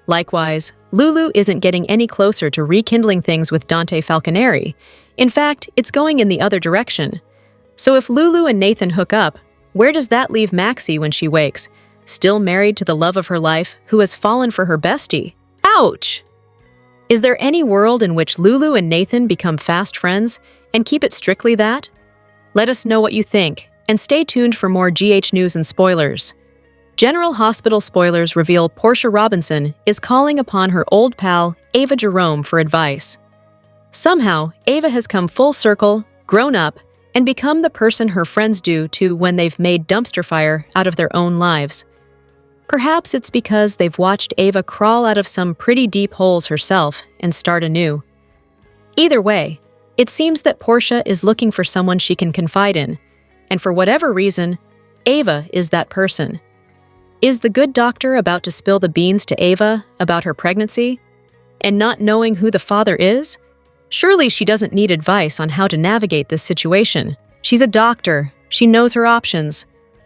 Likewise, Lulu isn't getting any closer to rekindling things with Dante Falconeri. In fact, it's going in the other direction. So if Lulu and Nathan hook up, where does that leave Maxie when she wakes? Still married to the love of her life who has fallen for her bestie? Ouch! Is there any world in which Lulu and Nathan become fast friends and keep it strictly that? Let us know what you think, and stay tuned for more GH news and spoilers. General Hospital spoilers reveal Portia Robinson is calling upon her old pal, Ava Jerome, for advice. Somehow, Ava has come full circle, grown up, and become the person her friends do to when they've made dumpster fire out of their own lives. Perhaps it's because they've watched Ava crawl out of some pretty deep holes herself and start anew. Either way, it seems that Portia is looking for someone she can confide in, and for whatever reason, Ava is that person. Is the good doctor about to spill the beans to Ava about her pregnancy? And not knowing who the father is? Surely she doesn't need advice on how to navigate this situation. She's a doctor. She knows her options.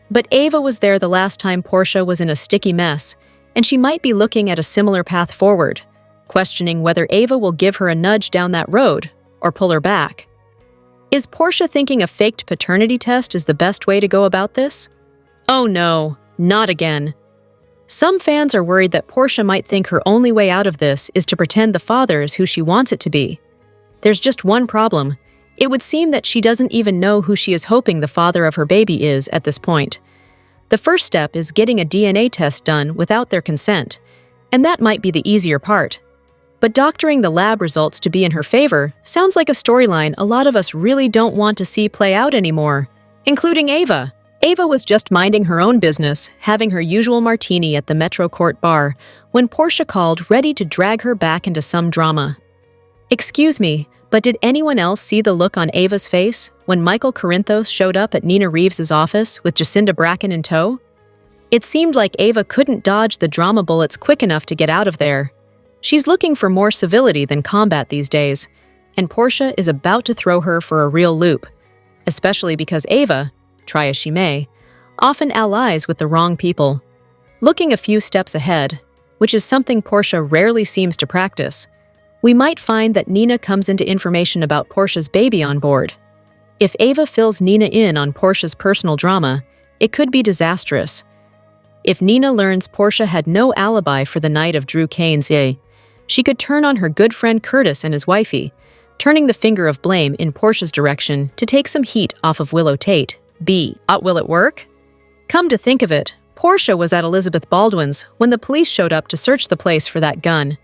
But Ava was there the last time Portia was in a sticky mess, and she might be looking at a similar path forward, questioning whether Ava will give her a nudge down that road or pull her back. Is Portia thinking a faked paternity test is the best way to go about this? Oh no. Not again. Some fans are worried that Portia might think her only way out of this is to pretend the father is who she wants it to be. There's just one problem. It would seem that she doesn't even know who she is hoping the father of her baby is at this point. The first step is getting a DNA test done without their consent, and that might be the easier part. But doctoring the lab results to be in her favor sounds like a storyline a lot of us really don't want to see play out anymore, including Ava. Ava was just minding her own business, having her usual martini at the Metro Court bar, when Portia called, ready to drag her back into some drama. Excuse me, but did anyone else see the look on Ava's face when Michael Corinthos showed up at Nina Reeves's office with Jacinda Bracken in tow? It seemed like Ava couldn't dodge the drama bullets quick enough to get out of there. She's looking for more civility than combat these days, and Portia is about to throw her for a real loop, especially because Ava, try as she may, often allies with the wrong people. Looking a few steps ahead, which is something Portia rarely seems to practice, we might find that Nina comes into information about Portia's baby on board. If Ava fills Nina in on Portia's personal drama, it could be disastrous. If Nina learns Portia had no alibi for the night of Drew Kane's she could turn on her good friend Curtis and his wifey, turning the finger of blame in Portia's direction to take some heat off of Willow Tate. Will it work? Come to think of it, Portia was at Elizabeth Baldwin's when the police showed up to search the place for that gun.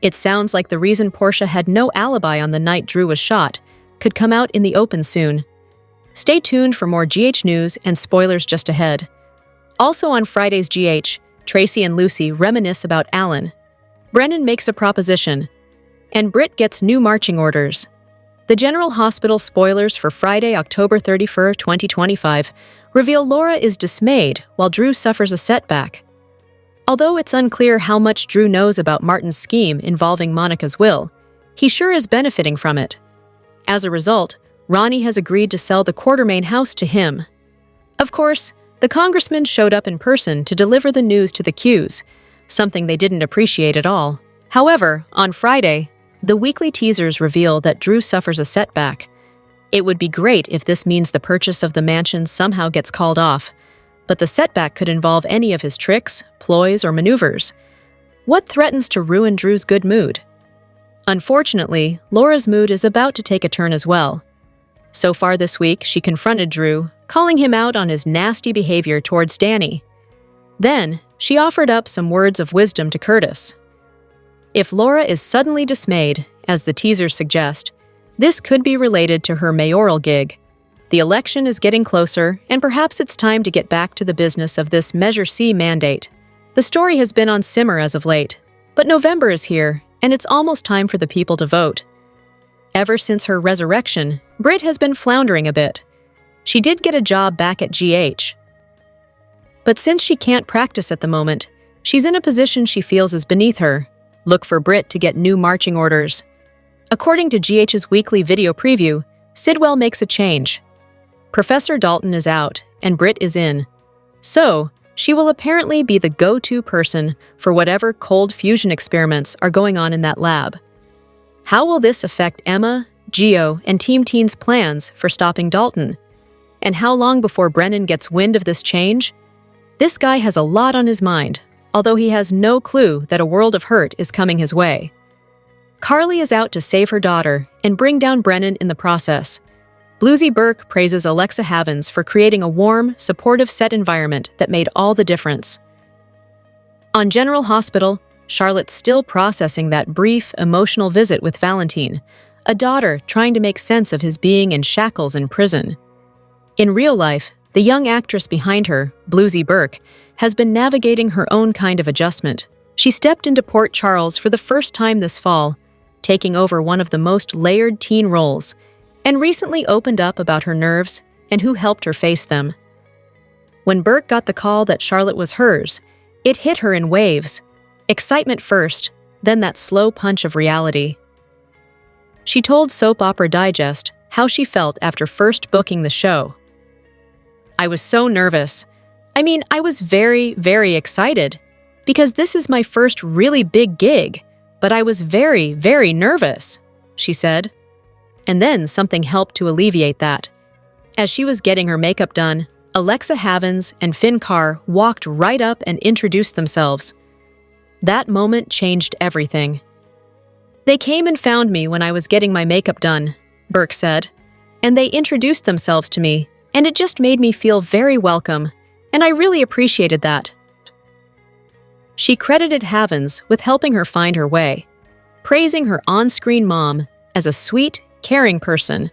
It sounds like the reason Portia had no alibi on the night Drew was shot could come out in the open soon. Stay tuned for more GH news and spoilers just ahead. Also on Friday's GH, Tracy and Lucy reminisce about Alan. Brennan makes a proposition, and Britt gets new marching orders. The General Hospital spoilers for Friday, October 31, 2025, reveal Laura is dismayed while Drew suffers a setback. Although it's unclear how much Drew knows about Martin's scheme involving Monica's will, he sure is benefiting from it. As a result, Ronnie has agreed to sell the Quartermaine house to him. Of course, the congressman showed up in person to deliver the news to the Qs, something they didn't appreciate at all. However, on Friday, the weekly teasers reveal that Drew suffers a setback. It would be great if this means the purchase of the mansion somehow gets called off, but the setback could involve any of his tricks, ploys, or maneuvers. What threatens to ruin Drew's good mood? Unfortunately, Laura's mood is about to take a turn as well. So far this week, she confronted Drew, calling him out on his nasty behavior towards Danny. Then, she offered up some words of wisdom to Curtis. If Laura is suddenly dismayed, as the teasers suggest, this could be related to her mayoral gig. The election is getting closer, and perhaps it's time to get back to the business of this Measure C mandate. The story has been on simmer as of late, but November is here, and it's almost time for the people to vote. Ever since her resurrection, Britt has been floundering a bit. She did get a job back at GH. But since she can't practice at the moment, she's in a position she feels is beneath her. Look for Britt to get new marching orders. According to GH's weekly video preview, Sidwell makes a change. Professor Dalton is out, and Britt is in. So, she will apparently be the go-to person for whatever cold fusion experiments are going on in that lab. How will this affect Emma, Geo, and Team Teen's plans for stopping Dalton? And how long before Brennan gets wind of this change? This guy has a lot on his mind, although he has no clue that a world of hurt is coming his way. Carly is out to save her daughter and bring down Brennan in the process. Bluesy Burke praises Alexa Havens for creating a warm, supportive set environment that made all the difference. On General Hospital, Charlotte's still processing that brief, emotional visit with Valentine, a daughter trying to make sense of his being in shackles in prison. In real life, the young actress behind her, Bluesy Burke, has been navigating her own kind of adjustment. She stepped into Port Charles for the first time this fall, taking over one of the most layered teen roles, and recently opened up about her nerves and who helped her face them. When Burke got the call that Charlotte was hers, it hit her in waves. Excitement first, then that slow punch of reality. She told Soap Opera Digest how she felt after first booking the show. I was so nervous. I was very, very excited, because this is my first really big gig, but I was very, very nervous, she said. And then something helped to alleviate that. As she was getting her makeup done, Alexa Havens and Finn Carr walked right up and introduced themselves. That moment changed everything. They came and found me when I was getting my makeup done, Burke said, and they introduced themselves to me, and it just made me feel very welcome, and I really appreciated that. She credited Havens with helping her find her way, praising her on-screen mom as a sweet, caring person.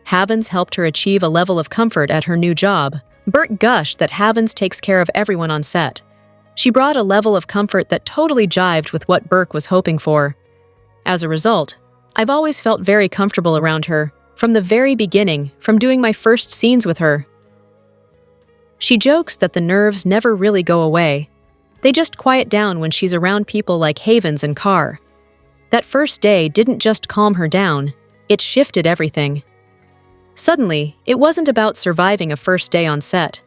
Havens helped her achieve a level of comfort at her new job. Burke gushed that Havens takes care of everyone on set. She brought a level of comfort that totally jived with what Burke was hoping for. As a result, I've always felt very comfortable around her, from the very beginning, from doing my first scenes with her. She jokes that the nerves never really go away. They just quiet down when she's around people like Havens and Carr. That first day didn't just calm her down, it shifted everything. Suddenly, it wasn't about surviving a first day on set.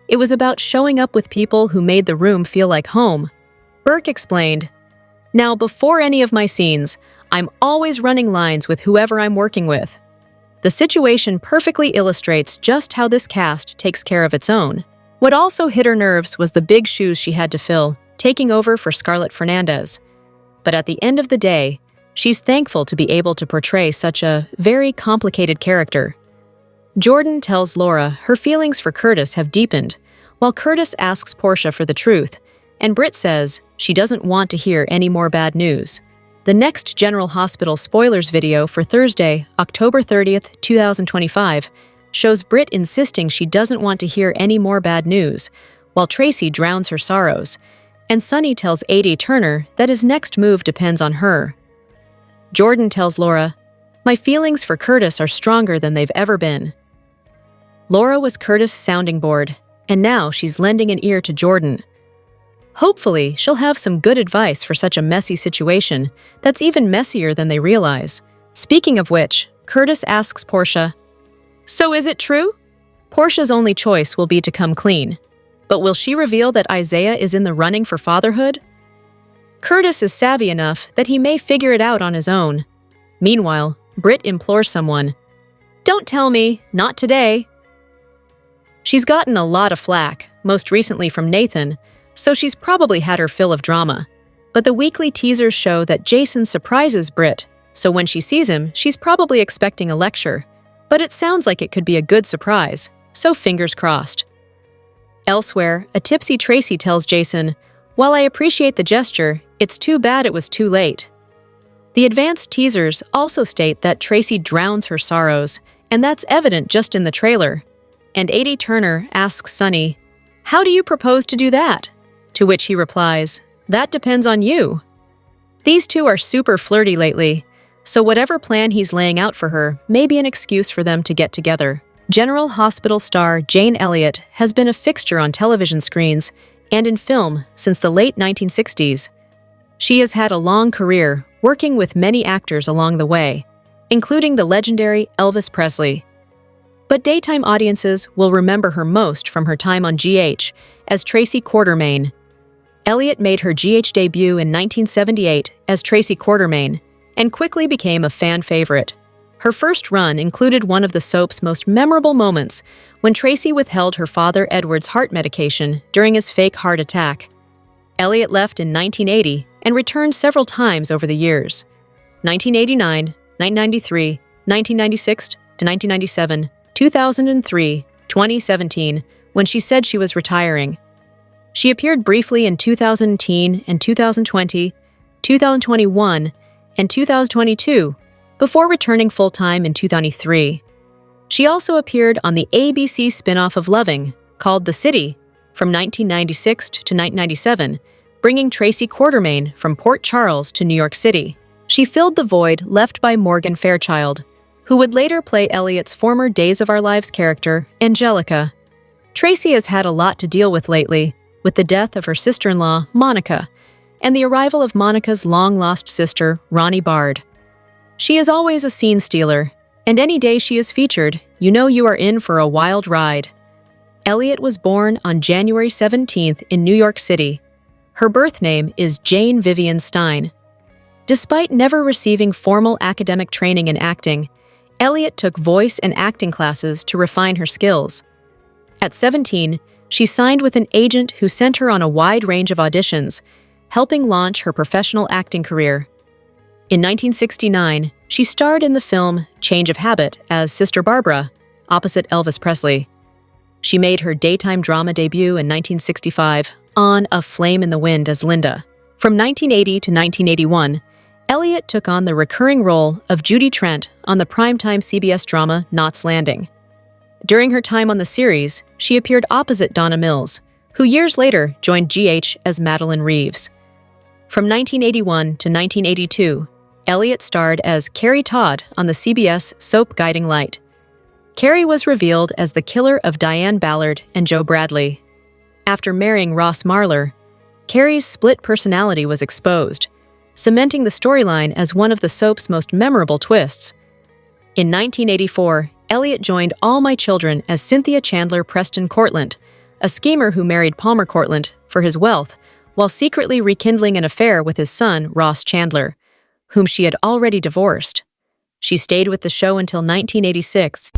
It was about showing up with people who made the room feel like home. Burke explained, "Now, before any of my scenes, I'm always running lines with whoever I'm working with. The situation perfectly illustrates just how this cast takes care of its own." What also hit her nerves was the big shoes she had to fill, taking over for Scarlett Fernandez. But at the end of the day, she's thankful to be able to portray such a very complicated character. Jordan tells Laura her feelings for Curtis have deepened, while Curtis asks Portia for the truth, and Britt says she doesn't want to hear any more bad news. The next General Hospital spoilers video for Thursday, October 30th, 2025, shows Britt insisting she doesn't want to hear any more bad news, while Tracy drowns her sorrows, and Sonny tells A.D. Turner that his next move depends on her. Jordan tells Laura, "My feelings for Curtis are stronger than they've ever been." Laura was Curtis' sounding board, and now she's lending an ear to Jordan. Hopefully, she'll have some good advice for such a messy situation that's even messier than they realize. Speaking of which, Curtis asks Portia, "So is it true?" Portia's only choice will be to come clean. But will she reveal that Isaiah is in the running for fatherhood? Curtis is savvy enough that he may figure it out on his own. Meanwhile, Britt implores someone, "Don't tell me, not today." She's gotten a lot of flack, most recently from Nathan, so she's probably had her fill of drama. But the weekly teasers show that Jason surprises Britt, so when she sees him, she's probably expecting a lecture. but it sounds like it could be a good surprise, so fingers crossed. Elsewhere, a tipsy Tracy tells Jason, "While I appreciate the gesture, it's too bad it was too late." The advanced teasers also state that Tracy drowns her sorrows, and that's evident just in the trailer. And A.D. Turner asks Sonny, "How do you propose to do that?" To which he replies, "That depends on you." These two are super flirty lately, so whatever plan he's laying out for her may be an excuse for them to get together. General Hospital star Jane Elliott has been a fixture on television screens and in film since the late 1960s. She has had a long career, working with many actors along the way, including the legendary Elvis Presley. But daytime audiences will remember her most from her time on GH as Tracy Quartermaine. Elliott made her GH debut in 1978 as Tracy Quartermaine and quickly became a fan favorite. Her first run included one of the soap's most memorable moments when Tracy withheld her father Edward's heart medication during his fake heart attack. Elliott left in 1980 and returned several times over the years: 1989, 1993, 1996 to 1997, 2003, 2017, when she said she was retiring. She appeared briefly in 2010 and 2020, 2021, and 2022, before returning full-time in 2023. She also appeared on the ABC spin-off of Loving, called The City, from 1996 to 1997, bringing Tracy Quartermaine from Port Charles to New York City. She filled the void left by Morgan Fairchild, who would later play Elliott's former Days of Our Lives character, Angelica. Tracy has had a lot to deal with lately, with the death of her sister-in-law, Monica, and the arrival of Monica's long-lost sister, Ronnie Bard. She is always a scene stealer, and any day she is featured, you know you are in for a wild ride. Elliott was born on January 17th in New York City. Her birth name is Jane Vivian Stein. Despite never receiving formal academic training in acting, Elliott took voice and acting classes to refine her skills. At 17, she signed with an agent who sent her on a wide range of auditions, helping launch her professional acting career. In 1969, she starred in the film Change of Habit as Sister Barbara, opposite Elvis Presley. She made her daytime drama debut in 1965 on A Flame in the Wind as Linda. From 1980 to 1981, Elliott took on the recurring role of Judy Trent on the primetime CBS drama Knots Landing. During her time on the series, she appeared opposite Donna Mills, who years later joined GH as Madeline Reeves. From 1981 to 1982, Elliott starred as Carrie Todd on the CBS soap Guiding Light. Carrie was revealed as the killer of Diane Ballard and Joe Bradley. After marrying Ross Marler, Carrie's split personality was exposed, cementing the storyline as one of the soap's most memorable twists. In 1984, Elliott joined All My Children as Cynthia Chandler Preston Cortlandt, a schemer who married Palmer Cortlandt for his wealth, while secretly rekindling an affair with his son, Ross Chandler, whom she had already divorced. She stayed with the show until 1986.